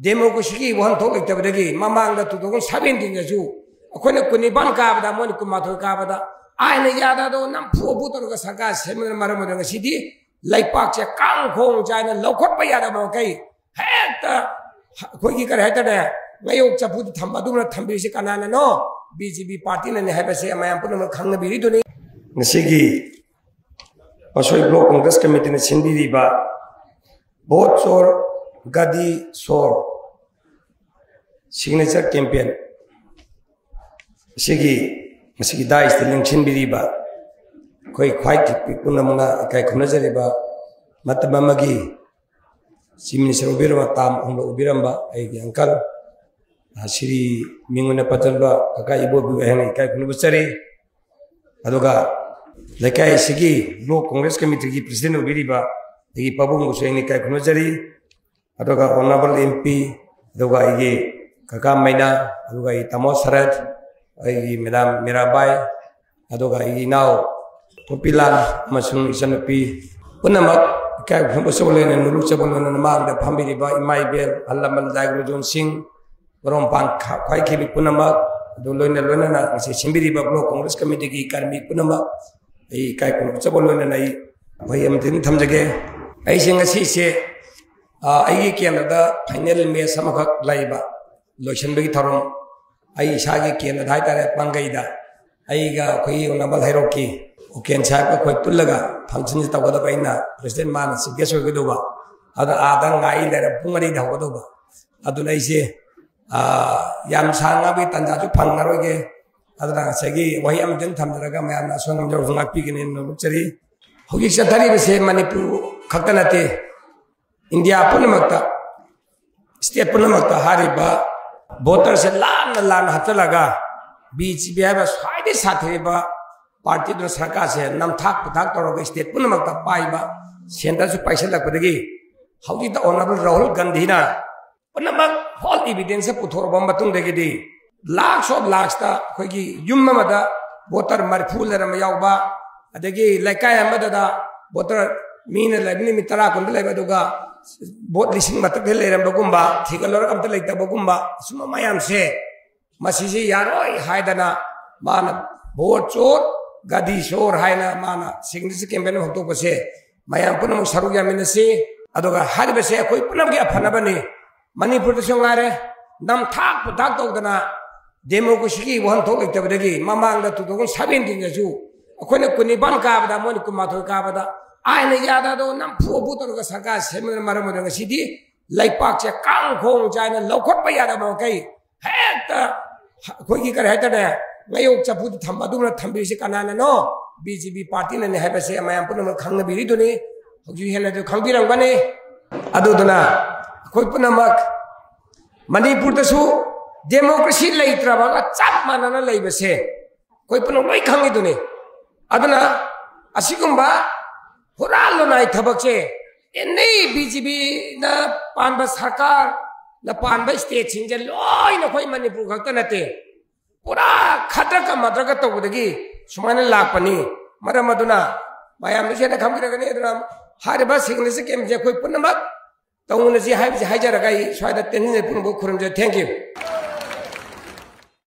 Democracy की वहन थोक लेक्तबदगी ममांग 2017 दसु अखोने कुनिबान काबदा मोन कुमाथो काबदा आइना यादा दो नमफु बुतरग सरकार सेमन मरम दंग सिदी लाइपाक चे कांग खोंग चाइना लौखट प यादा म कै हेक्ता खोगी कर हेतडे ngayok chapu thambaduna thambisi kanana no BJP party na ne habase amayam punam khangna biri duni ngisigi pasoi block congress committee ne sindiri ba bot sor gadi sor signature campaign sigi dai stiling sindiri ba koi khwai ki punamna kai khunajari ba matamamagi simnisar ubirama tam umba ubiramba ai angkal Siri minguna patalba kaka ibu buaheng ikai kunu besari, aduga lekai segi block congress committee ki president ubiriba, igi pabung useng ikai kunu jari, aduga honorable MP, aduga igi kaka Maina, aduga igi Tamo Sarat, igi Madam Mirabai, aduga igi now Popular masung isanupi, punamak ikai kunu besabolen nuruk sabolen namang da pambiriba imai bel alamal daigro John Singh. Orang pang kai kibik punamak dulu ni lona na si simbiri bablo Congress committee ki karmi punamak ai kai kun chabol lona nai bhai am din thamjage ai singa si se ai ki da final match samakak laiba lotion bagi thorom ai sage ki na dai tare pangai da ai ga khoi onabal hairoki oken sa ka khoi pullaga function ta goda baina president man si geso ge doba ada adang ngai lera pungari da goda ba aduna ise yam sanga bi tanda ju phangnaro ge adra segi wahi am den thamdaraga ma na songam jor ngak pi gene no chari hogi sadari be se manipur khaktanate india punamakta state punamakta hariba voter se lan hatalaga BJP ba swaide sathre ba party do sarkar se nam thak puthak toroga state punamakta paiba center su paisa lakpadagi hogi ta honorable Rahul Gandhi na punamak all evidence puthor bomba tung degidi lakhs of lakhs ta khogi yumma mada voter marful ram yauba adagi laikai amada da voter mina labni mitara kun laiba duga vote lising matak leram bagumba thigalor amta laita bagumba suma mayam se masisi yaroi haidana mana vote chor gadi sor haina mana signature campaign hokto pase mayam punam saru yamina se aduga haribe se koi punam ge afana bani Manipur to songare nam thak puthak tawdana democracy ki wahon thok lektbadagi mamang da 2017 dasu akhone kuniban kabada mon kumathoi kabada aina yada do nam phu butorga sarkar semen maram dang sidi laipak che kang khong chaina lokhot pa yada ma kai hekta khogi kar hetade ngayok chapu thambaduna thambisi kanana no BJP party na ne habase amayam punam khangna biri duni hoji hena do khangbirang bane aduduna koi punamak Manipur dasu democracy leitrabaga chap manana leibase koi punam loi khangi duni aduna asigumba horalo nai thabak che enei BJP na panba sarkar na panba state sinje loi na koi Manipur khakta nate pura khatra ka madraga tawdagi sumana lakpani maram aduna mayam se na khamgiragani aduna hariba signature kem je koi punamak Tunggu nasi hai jaragai, soalnya tenis pun bukuran je. Thank you.